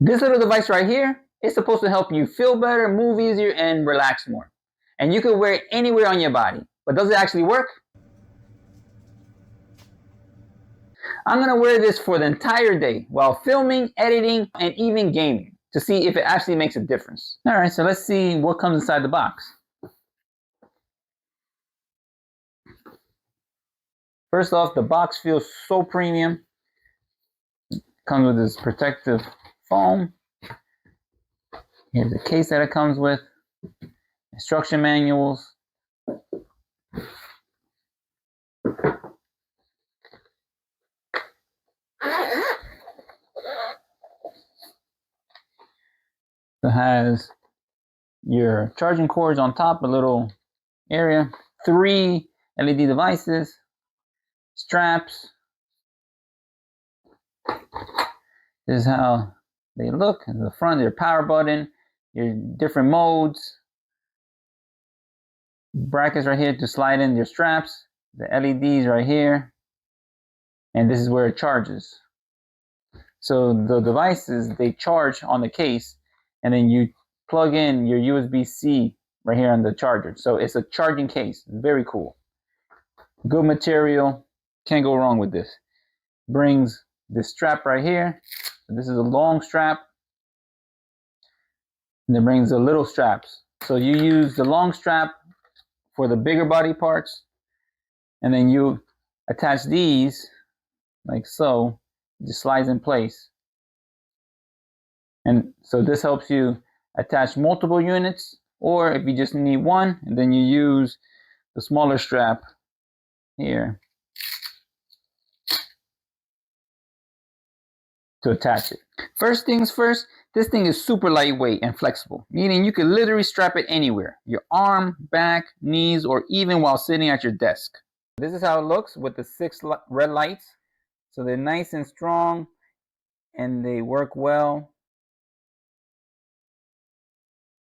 This little device right here is supposed to help you feel better, move easier, and relax more. And you can wear it anywhere on your body. But does it actually work? I'm going to wear this for the entire day while filming, editing, and even gaming to see if it actually makes a difference. Alright, so let's see what comes inside the box. First off, the box feels so premium. It comes with this protective foam. Here's the case that it comes with. Instruction manuals. It has your charging cords on top, a little area, 3 LED devices, straps. This is how they look. In the front, your power button, your different modes, brackets right here to slide in your straps, the LEDs right here, and this is where it charges. So the devices, they charge on the case, and then you plug in your USB-C right here on the charger. So it's a charging case. Very cool. Good material. Can't go wrong with this. Brings this strap right here. This is a long strap. And it brings the little straps. So you use the long strap for the bigger body parts. And then you attach these like so. It just slides in place. And so this helps you attach multiple units, or if you just need one, and then you use the smaller strap here to attach it. First things first, this thing is super lightweight and flexible, meaning you can literally strap it anywhere, your arm, back, knees, or even while sitting at your desk. This is how it looks with the 6 red lights. So they're nice and strong and they work well.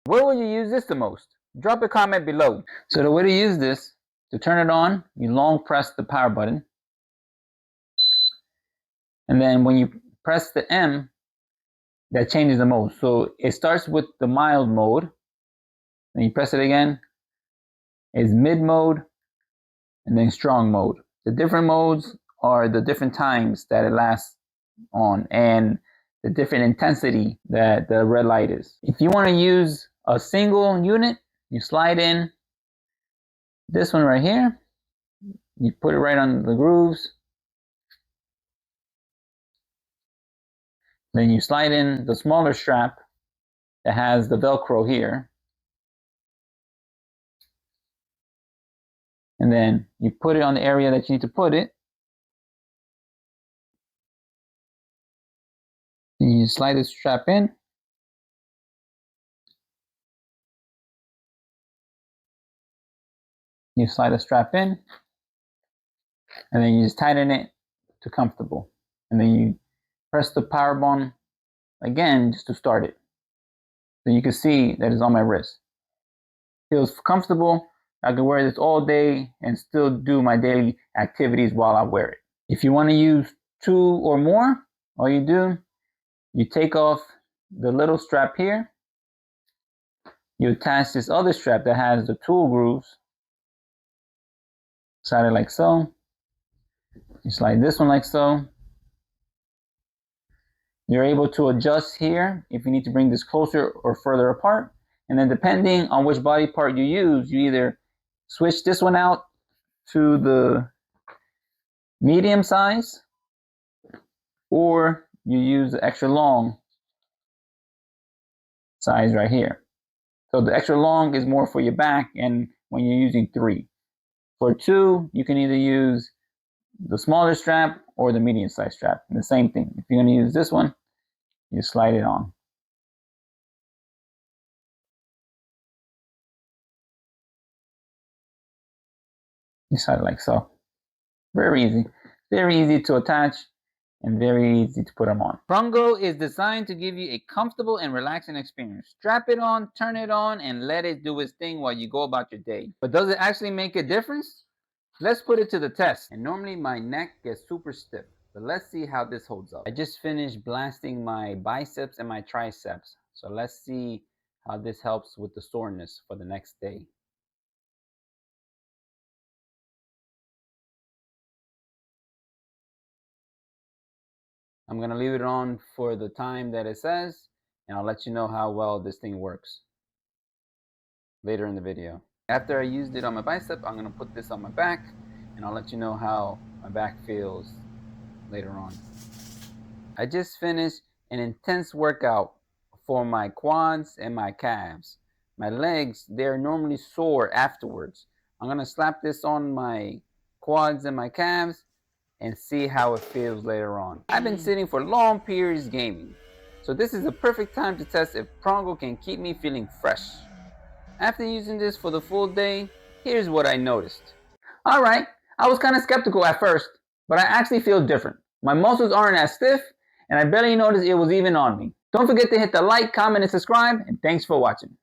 Where will you use this the most? Drop a comment below. So the way to use this, to turn it on, you long press the power button. And then when you press the M, that changes the mode. So it starts with the mild mode. Then you press it again. It's mid mode and then strong mode. The different modes are the different times that it lasts on and the different intensity that the red light is. If you want to use a single unit, you slide in this one right here. You put it right on the grooves. Then you slide in the smaller strap that has the Velcro here. And then you put it on the area that you need to put it. Then you slide the strap in. You slide the strap in. And then you just tighten it to comfortable. And then you press the power button again just to start it. So you can see that it's on my wrist. Feels comfortable. I can wear this all day and still do my daily activities while I wear it. If you want to use 2 or more, all you do, you take off the little strap here. You attach this other strap that has the tool grooves. Slide it like so. You slide this one like so. You're able to adjust here if you need to bring this closer or further apart. And then depending on which body part you use, you either switch this one out to the medium size, or you use the extra long size right here. So the extra long is more for your back and when you're using 3. For 2, you can either use the smaller strap or the medium size strap. And the same thing. If you're going to use this one, you slide it on. You slide it like so. Very easy. Very easy to attach and very easy to put them on. PRUNGO is designed to give you a comfortable and relaxing experience. Strap it on, turn it on, and let it do its thing while you go about your day. But does it actually make a difference? Let's put it to the test. And normally my neck gets super stiff. But let's see how this holds up. I just finished blasting my biceps and my triceps. So let's see how this helps with the soreness for the next day. I'm gonna leave it on for the time that it says, and I'll let you know how well this thing works later in the video. After I used it on my bicep, I'm gonna put this on my back, and I'll let you know how my back feels later on. I just finished an intense workout for my quads and my calves. My legs, they're normally sore afterwards. I'm gonna slap this on my quads and my calves and see how it feels later on. I've been sitting for long periods gaming, so this is the perfect time to test if PRUNGO can keep me feeling fresh. After using this for the full day, here's what I noticed. Alright, I was kind of skeptical at first, but I actually feel different. My muscles aren't as stiff, and I barely noticed it was even on me. Don't forget to hit the like, comment, and subscribe, and thanks for watching.